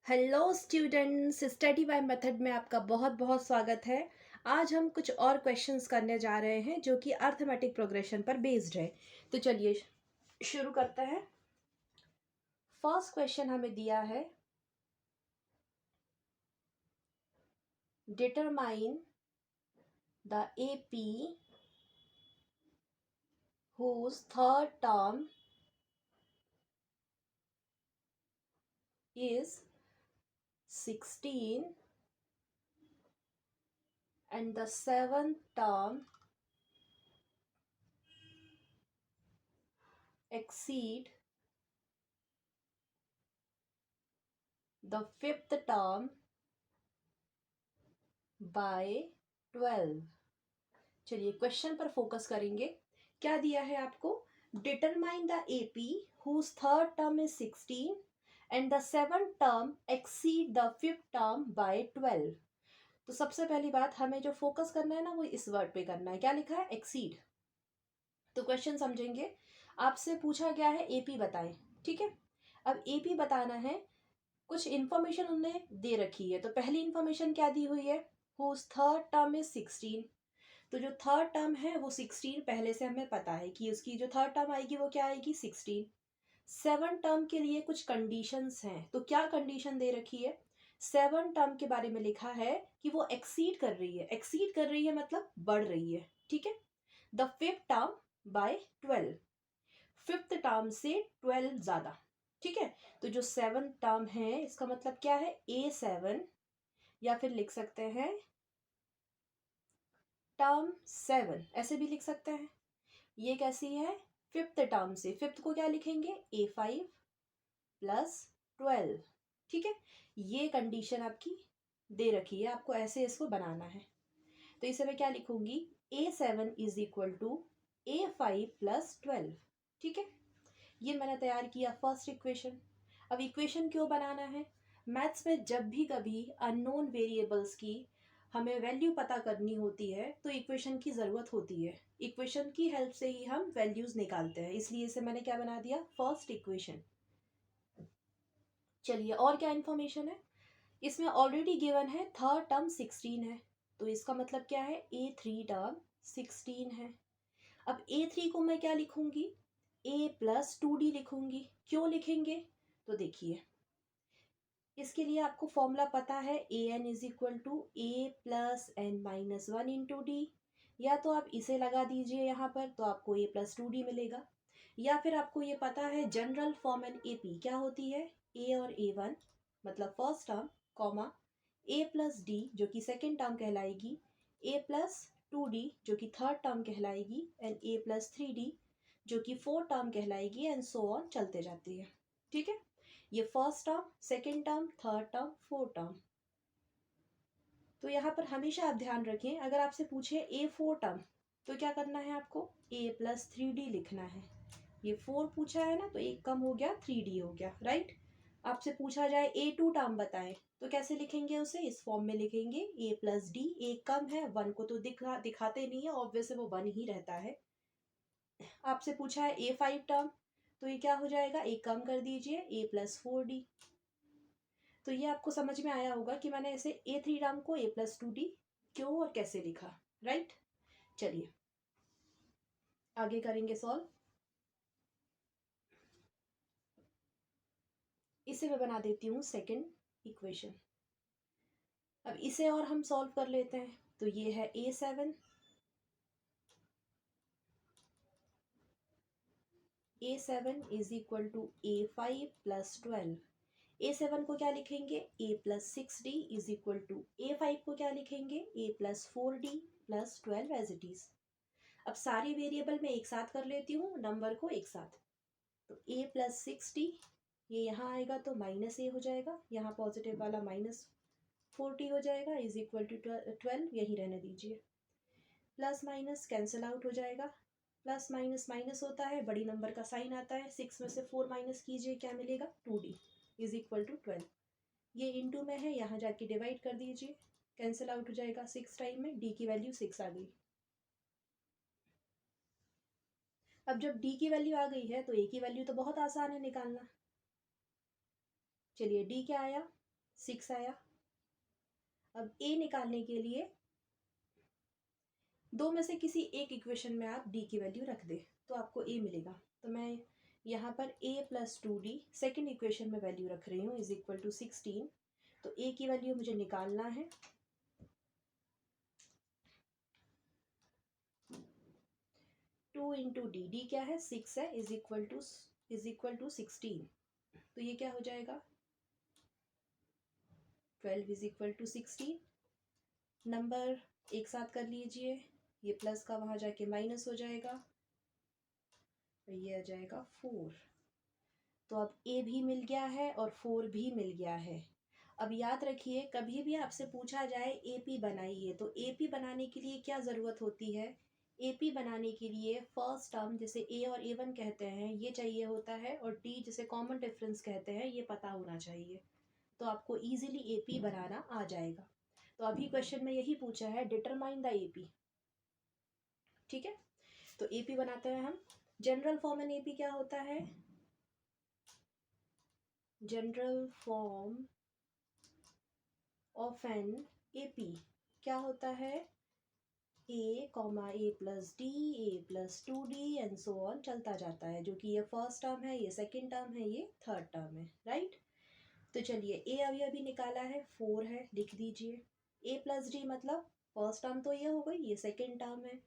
Hello students, study by method में आपका बहुत बहुत स्वागत है। आज हम कुछ और क्वेश्चंस करने जा रहे हैं जो कि अर्थमेटिक प्रोग्रेशन पर बेस्ड है। तो चलिए शुरू करते हैं। फर्स्ट क्वेश्चन हमें दिया है, determine the AP whose third term is 16 and the seventh term exceed the fifth term by 12। चलिए क्वेश्चन पर फोकस करेंगे। क्या दिया है आपको? Determine the AP whose third term is 16 and the seventh term exceed the fifth term by 12। तो सबसे पहली बात, हमें जो फोकस करना है ना वो इस वर्ड पे करना है। क्या लिखा है? एक्सीड। तो क्वेश्चन समझेंगे। आपसे पूछा गया है एपी बताएं, ठीक है। अब एपी बताना है, कुछ इंफॉर्मेशन उन्होंने दे रखी है। तो पहली इंफॉर्मेशन क्या दी हुई है? Whose third term is 16। तो जो थर्ड टर्म है वो 16 पहले से हमें पता है कि उसकी जो थर्ड टर्म आएगी वो क्या आएगी? 16। सेवन टर्म के लिए कुछ कंडीशंस हैं। तो क्या कंडीशन दे रखी है? सेवन टर्म के बारे में लिखा है कि वो एक्सीड कर रही है। एक्सीड कर रही है मतलब बढ़ रही है, ठीक है। The fifth term by 12, fifth term से 12 ज्यादा, ठीक है। तो जो सेवन टर्म है इसका मतलब क्या है? A7, या फिर लिख सकते हैं टर्म 7, ऐसे भी लिख सकते हैं। ये कैसी है? फिफ्थ टर्म से। फिफ्थ को क्या लिखेंगे? A5 प्लस 12, ठीक है। ये कंडीशन आपकी दे रखी है, आपको ऐसे इसको बनाना है। तो इसे मैं क्या लिखूंगी? A7 is equal to A5 plus 12, ठीक है। ये मैंने तैयार किया फर्स्ट इक्वेशन। अब इक्वेशन क्यों बनाना है? मैथ्स में जब भी कभी अननोन वेरिएबल्स की हमें वैल्यू पता करनी होती है तो इक्वेशन की ज़रूरत होती है। इक्वेशन की हेल्प से ही हम वैल्यूज़ निकालते हैं, इसलिए इसे मैंने क्या बना दिया? First equation. चलिए और क्या इन्फॉर्मेशन है इसमें? ऑलरेडी गिवन है थर्ड टर्म 16 है, तो इसका मतलब क्या है? A3 टर्म 16 है। अब A3 को मैं क्या लिखूंगी? A प्लस 2D लिखूंगी। क्यों लिखेंगे? तो देखिए, इसके लिए आपको फॉर्मूला पता है, an is equal to A plus N minus one into D. या तो आप इसे लगा दीजिए यहाँ पर, तो आपको a प्लस 2D मिलेगा। या फिर आपको ये पता है general form an A P क्या होती है? a और a1 मतलब first term, comma a plus D जो कि सेकेंड टर्म कहलाएगी, a प्लस 2D जो कि थर्ड टर्म कहलाएगी, एंड a प्लस 3D जो कि फोर्थ टर्म कहलाएगी, एंड सो ऑन चलते जाती है, ठीक है। ये first term, second term, third term, fourth term. तो यहाँ पर हमेशा आप ध्यान रखें, अगर आपसे पूछे A4 टर्म तो क्या करना है आपको? A प्लस 3D लिखना है। ये 4 पूछा है ना, तो एक कम हो गया, 3D हो गया, राइट। आपसे पूछा जाए A2 टर्म बताएं तो कैसे लिखेंगे उसे? इस फॉर्म में लिखेंगे, A प्लस डी, एक कम है, वन को तो दिखाते नहीं है, ऑब्वियस वो वन ही रहता है। आपसे पूछा है A5 टर्म तो ये क्या हो जाएगा? एक कम कर दीजिए, A प्लस 4D। तो ये आपको समझ में आया होगा कि मैंने ऐसे A3 टर्म को A प्लस 2D क्यों और कैसे लिखा, राइट। चलिए आगे करेंगे सॉल्व। इसे मैं बना देती हूँ सेकंड इक्वेशन। अब इसे और हम सॉल्व कर लेते हैं। तो ये है A7 is equal to A5 plus 12। A7 को क्या लिखेंगे? A plus 6D is equal to A5 को क्या लिखेंगे? A plus 4D plus 12 as it is. अब सारी वेरिएबल में एक साथ कर लेती हूँ, नंबर को एक साथ। तो A प्लस 6D, ये यहाँ आएगा तो माइनस ए हो जाएगा, यहाँ पॉजिटिव वाला माइनस 40 हो जाएगा, इज इक्वल टू 12, यही रहने दीजिए। प्लस माइनस कैंसिल आउट हो जाएगा, प्लस माइनस माइनस होता है, बड़ी नंबर का साइन आता है, 6 में से 4 माइनस कीजिए, क्या मिलेगा? 2D is equal to 12। ये इंटू में है, यहाँ जाके डिवाइड कर दीजिए, कैंसिल आउट हो जाएगा, 6 टाइम में D की वैल्यू 6 आ गई। अब जब D की वैल्यू आ गई है तो A की वैल्यू तो बहुत आसान है निकालना। चलिए D क्या आया? 6 आया। अब ए निकालने के लिए दो में से किसी एक इक्वेशन में आप डी की वैल्यू रख दे तो आपको ए मिलेगा। तो मैं यहाँ पर a plus 2d second equation में वैल्यू रख रही हूँ इज इक्वल टू 16। तो a की वैल्यू मुझे निकालना है। 2 इंटू डी, डी क्या है 6 है, इज इक्वल टू 16। तो ये क्या हो जाएगा 12 इज इक्वल टू 16। नंबर एक साथ कर लीजिए, ये प्लस का वहाँ जाके माइनस हो जाएगा, तो ये आ जाएगा 4। तो अब ए भी मिल गया है और 4 भी मिल गया है। अब याद रखिए कभी भी आपसे पूछा जाए एपी बनाइए, तो एपी बनाने के लिए क्या ज़रूरत होती है, एपी बनाने के लिए फर्स्ट टर्म जिसे ए और ए वन कहते हैं ये चाहिए होता है, और डी जिसे कॉमन डिफरेंस कहते हैं ये पता होना चाहिए। तो आपको इजीली एपी बनाना आ जाएगा। तो अभी क्वेश्चन में यही पूछा है, डिटरमाइन द एपी। ठीक है, तो एपी बनाते हैं हम। जनरल फॉर्म इन एपी क्या होता है, general form of an AP क्या होता है, A comma A plus D, A plus 2d and so on चलता जाता है, जो कि ये फर्स्ट टर्म है, ये सेकेंड टर्म है, ये थर्ड टर्म है, राइट। तो चलिए ए अभी निकाला है 4 है, लिख दीजिए। ए प्लस डी मतलब फर्स्ट टर्म तो ये हो गई, ये सेकेंड टर्म है,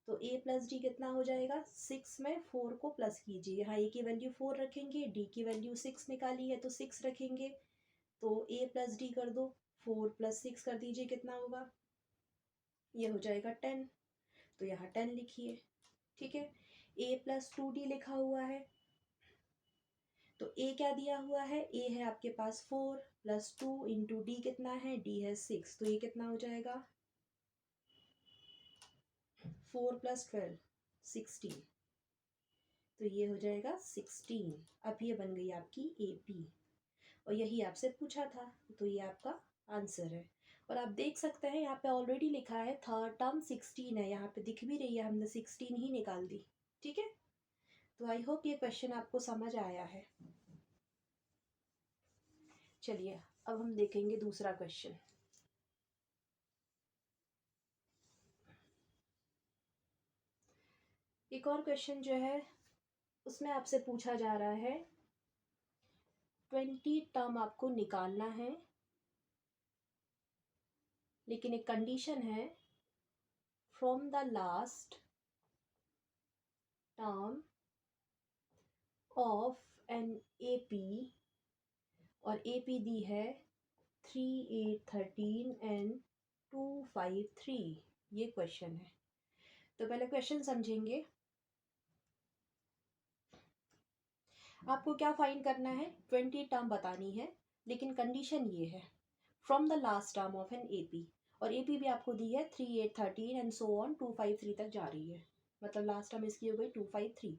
तो ए प्लस डी कितना हो जाएगा 6 में 4 को प्लस कीजिए, यहाँ ए की वैल्यू 4 रखेंगे, डी की वैल्यू 6 निकाली है तो 6 रखेंगे, तो ए प्लस डी कर दो, 4 प्लस 6 कर दीजिए, कितना होगा, ये हो जाएगा 10। तो यहाँ 10 लिखिए। ठीक है, ए प्लस 2d लिखा हुआ है, तो ए क्या दिया हुआ है, ए है आपके पास 4 प्लस 2 इंटू डी कितना है, डी है 6, तो ये कितना हो जाएगा 4 प्लस 12 16, तो ये हो जाएगा 16। अब ये बन गई आपकी एपी, और यही आपसे पूछा था, तो ये आपका आंसर है। और आप देख सकते हैं यहाँ पे ऑलरेडी लिखा है थर्ड टर्म 16 है, यहाँ पे दिख भी रही है, हमने 16 ही निकाल दी। ठीक है, तो आई होप ये क्वेश्चन आपको समझ आया है। चलिए अब हम देखेंगे दूसरा क्वेश्चन। एक और क्वेश्चन जो है उसमें आपसे पूछा जा रहा है 20 टर्म आपको निकालना है, लेकिन एक कंडीशन है, from the last term of an AP, और एपी दी है 3, 8, 13 एंड 2, 5, 3। ये क्वेश्चन है, तो पहले क्वेश्चन समझेंगे। आपको क्या फाइंड करना है, 20 टर्म बतानी है, लेकिन कंडीशन ये है from the last term of an AP, और एपी भी आपको दी है 3, 8, 13 एंड सो ऑन 2, 5, 3 तक जा रही है, मतलब लास्ट टर्म इसकी हो गई 2, 5, 3।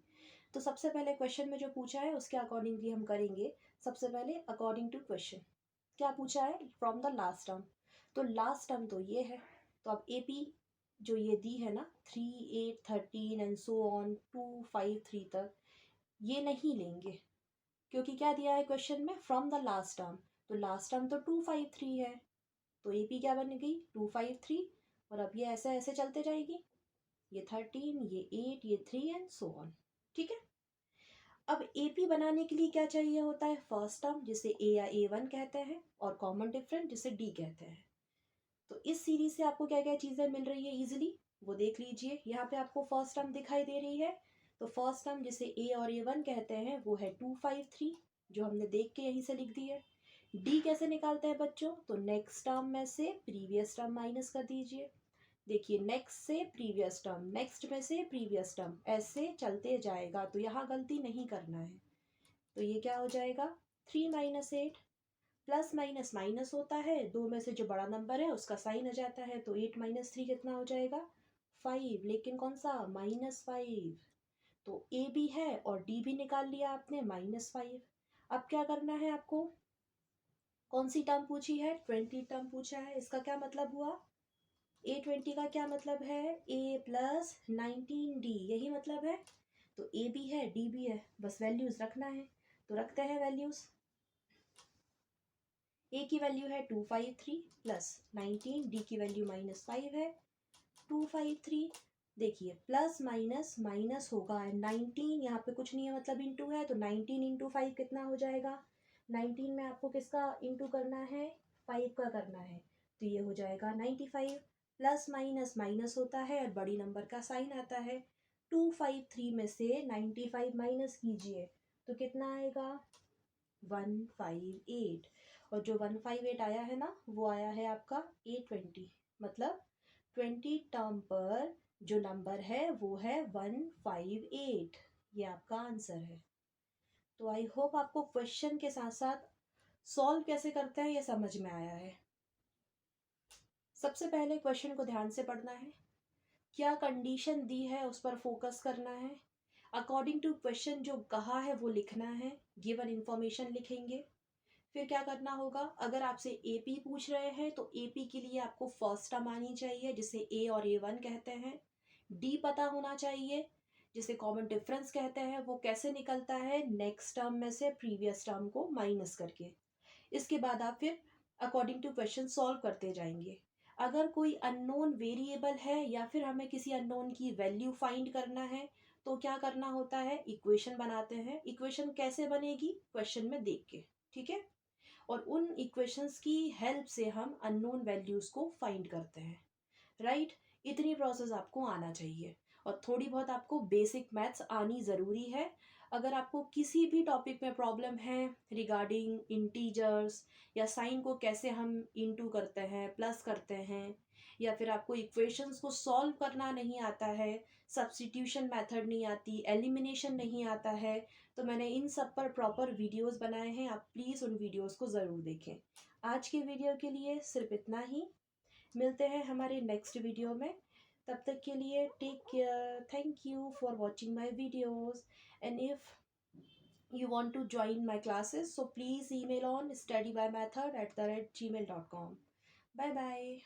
तो सबसे पहले क्वेश्चन में जो पूछा है उसके अकॉर्डिंगली हम करेंगे। सबसे पहले अकॉर्डिंग टू क्वेश्चन क्या पूछा है, फ्रॉम द लास्ट टर्म, तो लास्ट टर्म तो ये है, तो अब एपी जो ये दी है ना 3, 8, 13 एंड सो ऑन 2, 5, 3 तक, ये नहीं लेंगे, क्योंकि क्या दिया है क्वेश्चन में, फ्रॉम द लास्ट टर्म, तो लास्ट टर्म तो 2, 5, 3 है, तो एपी क्या बन गई 2, 5, 3, और अब ये ऐसे ऐसे चलते जाएगी, ये 13, ये 8, ये 3 एंड सो ऑन। ठीक है, अब एपी बनाने के लिए क्या चाहिए होता है, फर्स्ट टर्म जिसे ए या ए वन कहते हैं, और कॉमन डिफरेंस जिसे डी कहते हैं। तो इस सीरीज से आपको क्या क्या चीज़ें मिल रही है इजीली, वो देख लीजिए। यहाँ पे आपको फर्स्ट टर्म दिखाई दे रही है, तो फर्स्ट टर्म जिसे ए और ए वन कहते हैं वो है 2, 5, 3, जो हमने देख के यहीं से लिख दी है। डी कैसे निकालते हैं बच्चों, तो नेक्स्ट टर्म में से प्रीवियस टर्म माइनस कर दीजिए। देखिए नेक्स्ट से प्रीवियस टर्म, नेक्स्ट में से प्रीवियस टर्म, ऐसे चलते जाएगा, तो यहाँ गलती नहीं करना है। तो ये क्या हो जाएगा 3 माइनस 8, प्लस माइनस माइनस होता है, दो में से जो बड़ा नंबर है उसका साइन आ जाता है, तो 8 माइनस 3 कितना हो जाएगा 5, लेकिन कौन सा -5। तो ए भी है और डी भी निकाल लिया आपने -5। अब क्या करना है आपको, कौन सी टर्म पूछी है 20 टर्म पूछा है, इसका क्या मतलब हुआ, A20 का क्या मतलब है, A प्लस 19D, यही मतलब है। तो A भी है D भी है, बस वैल्यूज रखना है, तो रखते हैं वैल्यूज। ए की वैल्यू है 253 प्लस 19, डी की वैल्यू -5 है, 253। देखिए प्लस माइनस माइनस होगा, 19 यहाँ पे कुछ नहीं है मतलब इंटू है, तो 19 इंटू 5 कितना हो जाएगा? 19 में आपको किसका इंटू करना है? 5 का करना है, तो ये हो जाएगा 95। प्लस माइनस माइनस होता है और बड़ी नंबर का साइन आता है। 253 में से 95 माइनस कीजिए तो कितना आएगा? 158। और जो 158 आया है ना, वो आया है आपका 820, मतलब 20 टर्म पर जो नंबर है वो है 158। ये आपका आंसर है। तो आई होप आपको क्वेश्चन के साथ साथ सॉल्व कैसे करते हैं ये समझ में आया है। सबसे पहले क्वेश्चन को ध्यान से पढ़ना है, क्या कंडीशन दी है उस पर फोकस करना है, अकॉर्डिंग टू क्वेश्चन जो कहा है वो लिखना है, गिवन इंफॉर्मेशन लिखेंगे। फिर क्या करना होगा, अगर आपसे एपी पूछ रहे हैं तो एपी के लिए आपको फर्स्ट टर्म आनी चाहिए जिसे ए और ए1 कहते हैं। डी पता होना चाहिए जिसे कॉमन डिफरेंस कहते हैं, वो कैसे निकलता है? नेक्स्ट टर्म में से प्रीवियस टर्म को माइनस करके। इसके बाद आप फिर अकॉर्डिंग टू क्वेश्चन सॉल्व करते जाएंगे। अगर कोई अननोन वेरिएबल है या फिर हमें किसी अननोन की वैल्यू फाइंड करना है तो क्या करना होता है? इक्वेशन बनाते हैं। इक्वेशन कैसे बनेगी? क्वेश्चन में देख के, ठीक है। और उन इक्वेशंस की हेल्प से हम अननोन वैल्यूज को फाइंड करते हैं, राइट। इतनी प्रोसेस आपको आना चाहिए और थोड़ी बहुत आपको बेसिक मैथ्स आनी ज़रूरी है। अगर आपको किसी भी टॉपिक में प्रॉब्लम है रिगार्डिंग इंटीजर्स या साइन को कैसे हम इंटू करते हैं, प्लस करते हैं, या फिर आपको इक्वेशंस को सॉल्व करना नहीं आता है, सब्स्टिट्यूशन मेथड नहीं आती, एलिमिनेशन नहीं आता है, तो मैंने इन सब पर प्रॉपर वीडियोस बनाए हैं, आप प्लीज़ उन वीडियोस को ज़रूर देखें। आज के वीडियो के लिए सिर्फ इतना ही, मिलते हैं हमारे नेक्स्ट वीडियो में। तब तक के लिए take care, thank you for watching my videos, and if you want to join my classes, so please email on studybymethod@gmail.com. Bye bye.